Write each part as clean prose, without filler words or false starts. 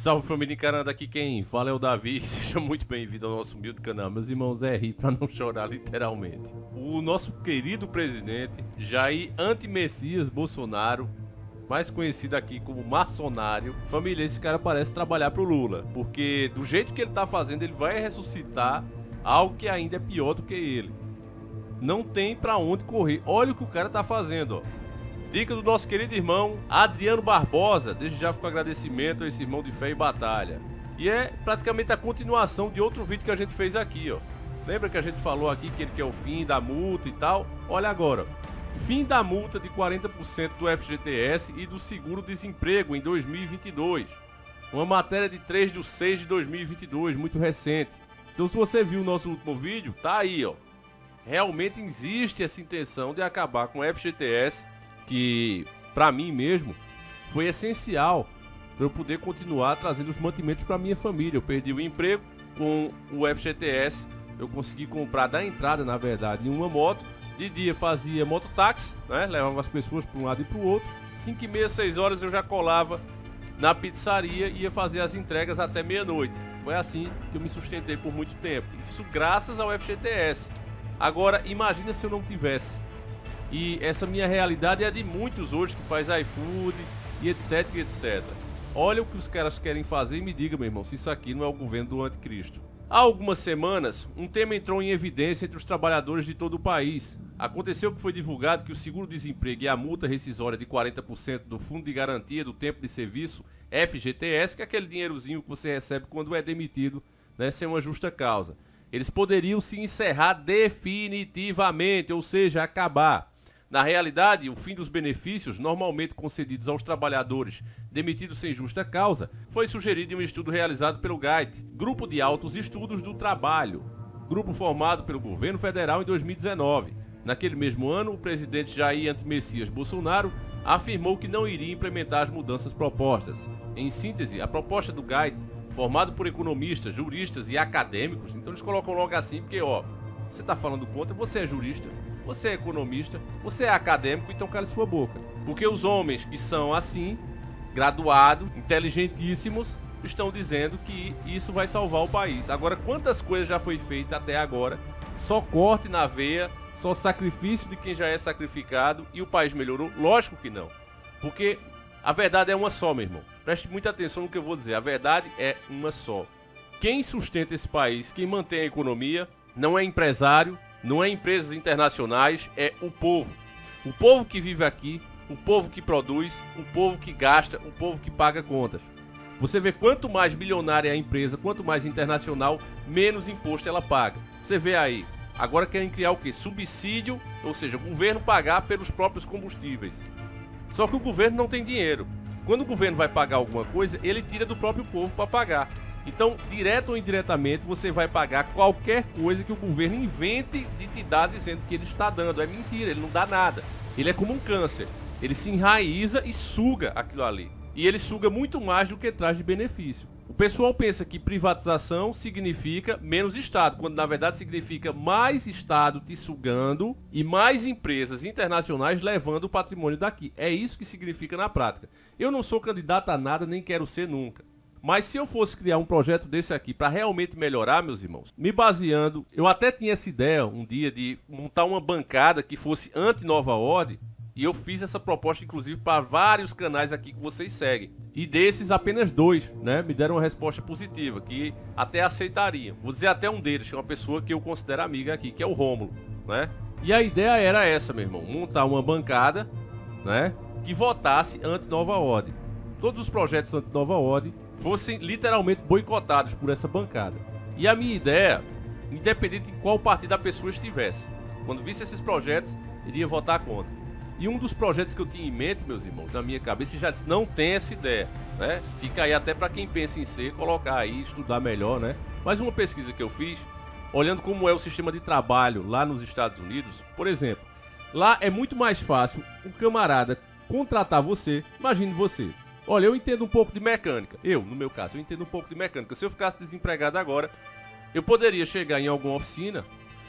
Salve família encarando, aqui quem fala é o Davi, seja muito bem-vindo ao nosso humilde canal. Meus irmãos, é rir pra não chorar literalmente. O nosso querido presidente, Jair Anti-Messias Bolsonaro, mais conhecido aqui como maçonário. Família, esse cara parece trabalhar pro Lula, porque do jeito que ele tá fazendo, ele vai ressuscitar algo que ainda é pior do que ele. Não tem pra onde correr, olha o que o cara tá fazendo, ó. Dica do nosso querido irmão Adriano Barbosa. Desde já fico com agradecimento a esse irmão de fé e batalha. E é praticamente a continuação de outro vídeo que a gente fez aqui, ó. Lembra que a gente falou aqui que ele quer o fim da multa e tal? Olha agora, fim da multa de 40% do FGTS e do seguro-desemprego em 2022. Uma matéria de 3/6/2022, muito recente. Então se você viu o nosso último vídeo, tá aí, ó. Realmente existe essa intenção de acabar com o FGTS, que pra mim mesmo foi essencial para eu poder continuar trazendo os mantimentos para minha família. Eu perdi o emprego, com o FGTS eu consegui comprar da entrada, na verdade, em uma moto. De dia fazia mototáxi, né? Levava as pessoas para um lado e para o outro. 5h30, 6 horas eu já colava na pizzaria e ia fazer as entregas até meia-noite. Foi assim que eu me sustentei por muito tempo. Isso graças ao FGTS. Agora imagina se eu não tivesse. E essa minha realidade é a de muitos hoje que faz iFood e etc, e etc. Olha o que os caras querem fazer e me diga, meu irmão, se isso aqui não é o governo do anticristo. Há algumas semanas, um tema entrou em evidência entre os trabalhadores de todo o país. Aconteceu que foi divulgado que o seguro-desemprego e a multa rescisória de 40% do Fundo de Garantia do Tempo de Serviço, FGTS, que é aquele dinheirozinho que você recebe quando é demitido, né, sem uma justa causa. Eles poderiam se encerrar definitivamente, ou seja, acabar. Na realidade, o fim dos benefícios, normalmente concedidos aos trabalhadores demitidos sem justa causa, foi sugerido em um estudo realizado pelo GAIT, Grupo de Altos Estudos do Trabalho, grupo formado pelo governo federal em 2019. Naquele mesmo ano, o presidente Jair Anti-Messias Bolsonaro afirmou que não iria implementar as mudanças propostas. Em síntese, a proposta do GAIT, formado por economistas, juristas e acadêmicos, então eles colocam logo assim, porque ó, você está falando contra, você é jurista, você é economista, você é acadêmico, então cale sua boca. Porque os homens que são assim, graduados, inteligentíssimos, estão dizendo que isso vai salvar o país. Agora, quantas coisas já foi feita até agora? Só corte na veia, só sacrifício de quem já é sacrificado e o país melhorou? Lógico que não. Porque a verdade é uma só, meu irmão. Preste muita atenção no que eu vou dizer. A verdade é uma só. Quem sustenta esse país, quem mantém a economia, não é empresário, não é empresas internacionais, é o povo. O povo que vive aqui, o povo que produz, o povo que gasta, o povo que paga contas. Você vê quanto mais milionária é a empresa, quanto mais internacional, menos imposto ela paga. Você vê aí, agora querem criar o quê? Subsídio, ou seja, o governo pagar pelos próprios combustíveis. Só que o governo não tem dinheiro. Quando o governo vai pagar alguma coisa, ele tira do próprio povo para pagar. Então, direto ou indiretamente, você vai pagar qualquer coisa que o governo invente de te dar dizendo que ele está dando. É mentira, ele não dá nada. Ele é como um câncer. Ele se enraiza e suga aquilo ali. E ele suga muito mais do que traz de benefício. O pessoal pensa que privatização significa menos Estado, quando na verdade significa mais Estado te sugando e mais empresas internacionais levando o patrimônio daqui. É isso que significa na prática. Eu não sou candidato a nada, nem quero ser nunca. Mas se eu fosse criar um projeto desse aqui para realmente melhorar, meus irmãos, me baseando, eu até tinha essa ideia um dia de montar uma bancada que fosse anti-Nova Ordem, e eu fiz essa proposta inclusive para vários canais aqui que vocês seguem. E desses apenas 2, né, me deram uma resposta positiva, que até aceitariam. Vou dizer até um deles, que é uma pessoa que eu considero amiga aqui, que é o Rômulo, né? E a ideia era essa, meu irmão, montar uma bancada, né, que votasse anti-Nova Ordem. Todos os projetos anti-Nova Ordem fossem literalmente boicotados por essa bancada. E a minha ideia, independente em qual partido a pessoa estivesse, quando visse esses projetos, iria votar contra. E um dos projetos que eu tinha em mente, meus irmãos, na minha cabeça, já disse, não tem essa ideia, né? Fica aí até para quem pensa em ser, colocar aí, estudar melhor, né? Mas uma pesquisa que eu fiz, olhando como é o sistema de trabalho lá nos Estados Unidos, por exemplo, lá é muito mais fácil um camarada contratar você, imagine você. Olha, eu entendo um pouco de mecânica. No meu caso, eu entendo um pouco de mecânica. Se eu ficasse desempregado agora, eu poderia chegar em alguma oficina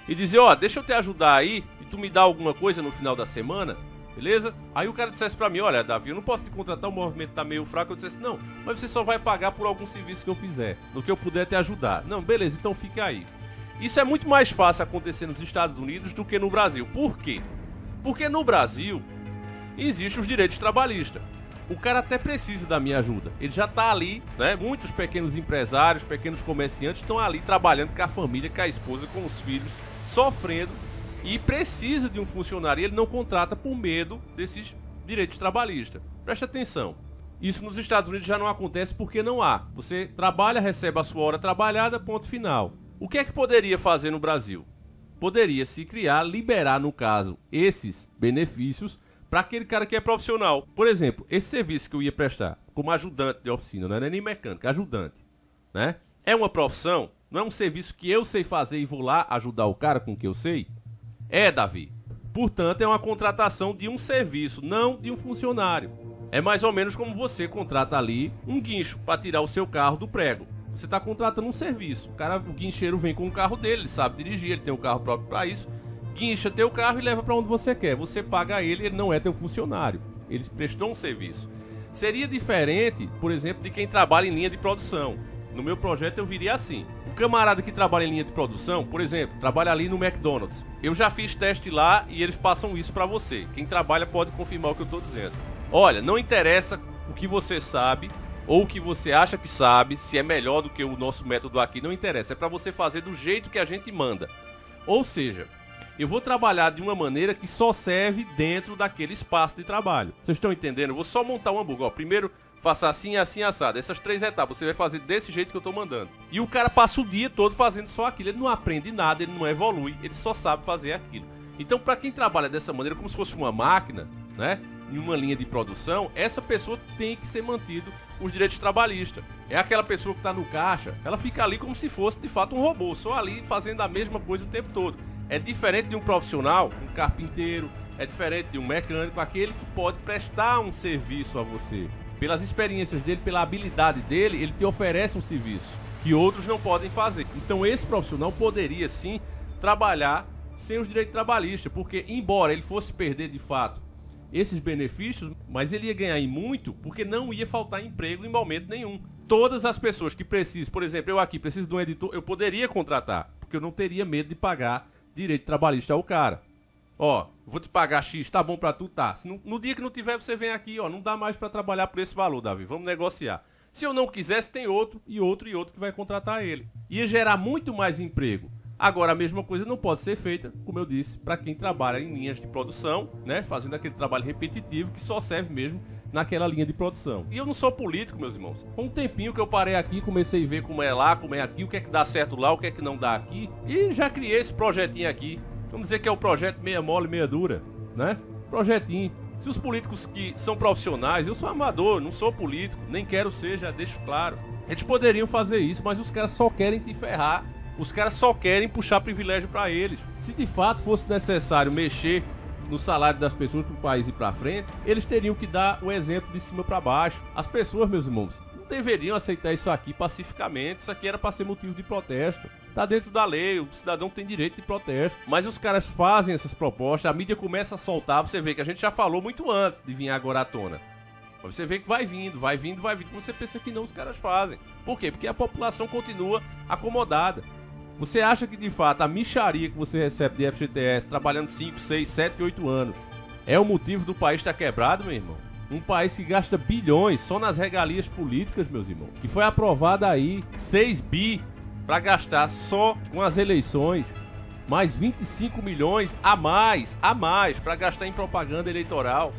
e dizer, ó, deixa eu te ajudar aí e tu me dá alguma coisa no final da semana. beleza? Aí o cara dissesse pra mim, olha, Davi, eu não posso te contratar, o movimento tá meio fraco. Eu dissesse, não, mas você só vai pagar por algum serviço que eu fizer, no que eu puder te ajudar. Não, beleza, então fica aí. Isso é muito mais fácil acontecer nos Estados Unidos do que no Brasil. Por quê? Porque no Brasil existem os direitos trabalhistas. O cara até precisa da minha ajuda. Ele já tá ali, né? Muitos pequenos empresários, pequenos comerciantes estão ali trabalhando com a família, com a esposa, com os filhos, sofrendo e precisa de um funcionário. E ele não contrata por medo desses direitos trabalhistas. Preste atenção. Isso nos Estados Unidos já não acontece porque não há. Você trabalha, recebe a sua hora trabalhada, ponto final. O que é que poderia fazer no Brasil? Poderia se criar, liberar, no caso, esses benefícios para aquele cara que é profissional. Por exemplo, esse serviço que eu ia prestar como ajudante de oficina, não é nem mecânico, é ajudante, né? É uma profissão, não é um serviço que eu sei fazer e vou lá ajudar o cara com o que eu sei? É, Davi. Portanto, é uma contratação de um serviço, não de um funcionário. É mais ou menos como você contrata ali um guincho para tirar o seu carro do prego. Você está contratando um serviço. O guincheiro vem com o carro dele, ele sabe dirigir, ele tem um carro próprio para isso. Guincha teu carro e leva para onde você quer. Você paga ele não é teu funcionário. Ele prestou um serviço. Seria diferente, por exemplo, de quem trabalha em linha de produção. No meu projeto eu viria assim. O camarada que trabalha em linha de produção, por exemplo, trabalha ali no McDonald's. Eu já fiz teste lá e eles passam isso para você. Quem trabalha pode confirmar o que eu estou dizendo. Olha, não interessa o que você sabe ou o que você acha que sabe, se é melhor do que o nosso método aqui, não interessa. É para você fazer do jeito que a gente manda. Ou seja, eu vou trabalhar de uma maneira que só serve dentro daquele espaço de trabalho. Vocês estão entendendo? Eu vou só montar um hambúrguer. Ó, primeiro, faça assim, assim, assado. Essas 3 etapas, você vai fazer desse jeito que eu tô mandando. E o cara passa o dia todo fazendo só aquilo. Ele não aprende nada, ele não evolui, ele só sabe fazer aquilo. Então, para quem trabalha dessa maneira, como se fosse uma máquina, né? Em uma linha de produção, essa pessoa tem que ser mantido os direitos trabalhistas. É aquela pessoa que está no caixa, ela fica ali como se fosse de fato um robô, só ali fazendo a mesma coisa o tempo todo. É diferente de um profissional, um carpinteiro, é diferente de um mecânico, aquele que pode prestar um serviço a você. Pelas experiências dele, pela habilidade dele, ele te oferece um serviço que outros não podem fazer. Então esse profissional poderia sim trabalhar sem os direitos trabalhistas, porque embora ele fosse perder de fato esses benefícios, mas ele ia ganhar em muito, porque não ia faltar emprego em momento nenhum. Todas as pessoas que precisam, por exemplo, eu aqui preciso de um editor, eu poderia contratar, porque eu não teria medo de pagar direito trabalhista ao cara. Ó, vou te pagar X, tá bom pra tu? Tá. No dia que não tiver, você vem aqui, ó, não dá mais pra trabalhar por esse valor, Davi, vamos negociar. Se eu não quisesse, tem outro, e outro, e outro que vai contratar ele. Ia gerar muito mais emprego. Agora, a mesma coisa não pode ser feita, como eu disse, para quem trabalha em linhas de produção, né? Fazendo aquele trabalho repetitivo que só serve mesmo naquela linha de produção. E eu não sou político, meus irmãos. Com um tempinho que eu parei aqui, comecei a ver como é lá, como é aqui, o que é que dá certo lá, o que é que não dá aqui. E já criei esse projetinho aqui. Vamos dizer que é o projeto meia mole, meia dura, né? Projetinho. Se os políticos que são profissionais, eu sou amador, não sou político, nem quero ser, já deixo claro. Eles poderiam fazer isso, mas os caras só querem te ferrar. Os caras só querem puxar privilégio para eles. Se de fato fosse necessário mexer no salário das pessoas para o país ir para frente, eles teriam que dar o exemplo de cima para baixo. As pessoas, meus irmãos, não deveriam aceitar isso aqui pacificamente. Isso aqui era para ser motivo de protesto. Tá dentro da lei, o cidadão tem direito de protesto. Mas os caras fazem essas propostas, a mídia começa a soltar. Você vê que a gente já falou muito antes de vir agora à tona. Você vê que vai vindo, vai vindo, vai vindo. Você pensa que não, os caras fazem. Por quê? Porque a população continua acomodada. Você acha que de fato a mixaria que você recebe de FGTS trabalhando 5, 6, 7, 8 anos é o motivo do país estar quebrado, meu irmão? Um país que gasta bilhões só nas regalias políticas, meus irmãos. Que foi aprovado aí 6 bi para gastar só com as eleições. Mais 25 milhões a mais para gastar em propaganda eleitoral.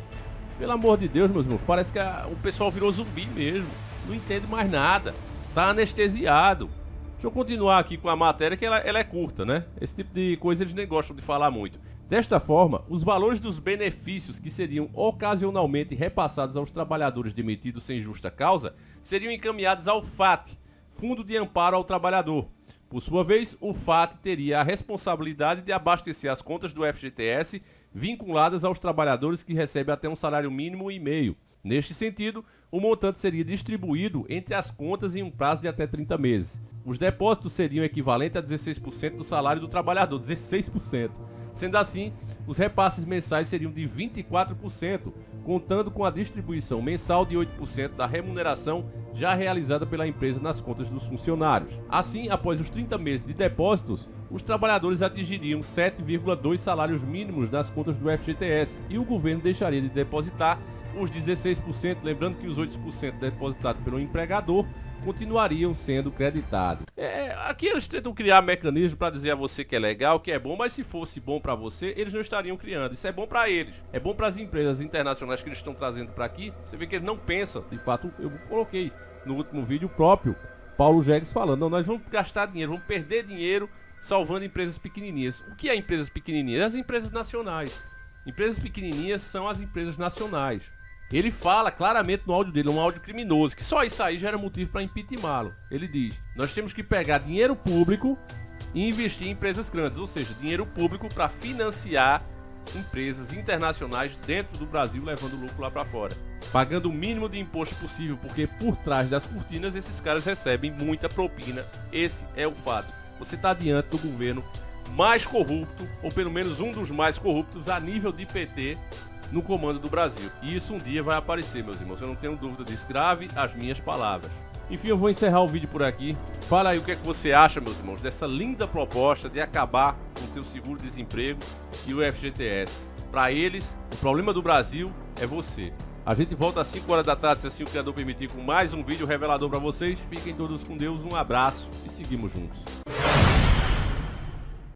Pelo amor de Deus, meus irmãos, parece que o pessoal virou zumbi mesmo. Não entende mais nada. Tá anestesiado. Deixa eu continuar aqui com a matéria, que ela é curta, né? Esse tipo de coisa eles nem gostam de falar muito. Desta forma, os valores dos benefícios que seriam ocasionalmente repassados aos trabalhadores demitidos sem justa causa seriam encaminhados ao FAT, Fundo de Amparo ao Trabalhador. Por sua vez, o FAT teria a responsabilidade de abastecer as contas do FGTS vinculadas aos trabalhadores que recebem até um salário mínimo e meio. Neste sentido, o montante seria distribuído entre as contas em um prazo de até 30 meses. Os depósitos seriam equivalentes a 16% do salário do trabalhador, 16%. Sendo assim, Os repasses mensais seriam de 24%, contando com a distribuição mensal de 8% da remuneração já realizada pela empresa nas contas dos funcionários. Assim, após os 30 meses de depósitos, os trabalhadores atingiriam 7,2 salários mínimos nas contas do FGTS e o governo deixaria de depositar os 16%, lembrando que os 8% depositados pelo empregador continuariam sendo creditados. Aqui eles tentam criar mecanismos para dizer a você que é legal, que é bom, mas se fosse bom para você, eles não estariam criando. Isso é bom para eles, é bom para as empresas internacionais que eles estão trazendo para aqui. Você vê que eles não pensam. De fato, eu coloquei no último vídeo o próprio Paulo Jegues falando, não, nós vamos gastar dinheiro, vamos perder dinheiro salvando empresas pequenininhas. O que é empresas pequenininhas? As empresas nacionais. Empresas pequenininhas são as empresas nacionais. Ele fala claramente no áudio dele, um áudio criminoso, que só isso aí já era motivo para impeachá-lo. Ele diz, nós temos que pegar dinheiro público e investir em empresas grandes, ou seja, dinheiro público para financiar empresas internacionais dentro do Brasil, levando o lucro lá para fora. Pagando o mínimo de imposto possível, porque por trás das cortinas esses caras recebem muita propina. Esse é o fato. Você está diante do governo mais corrupto, ou pelo menos um dos mais corruptos a nível de PT, no comando do Brasil. E isso um dia vai aparecer, meus irmãos. Eu não tenho dúvida disso. Grave as minhas palavras. Enfim, eu vou encerrar o vídeo por aqui. Fala aí o que é que você acha, meus irmãos, dessa linda proposta de acabar com o teu seguro-desemprego e o FGTS. Para eles, o problema do Brasil é você. A gente volta às 5 horas da tarde, se assim o criador permitir, com mais um vídeo revelador para vocês. Fiquem todos com Deus, um abraço e seguimos juntos.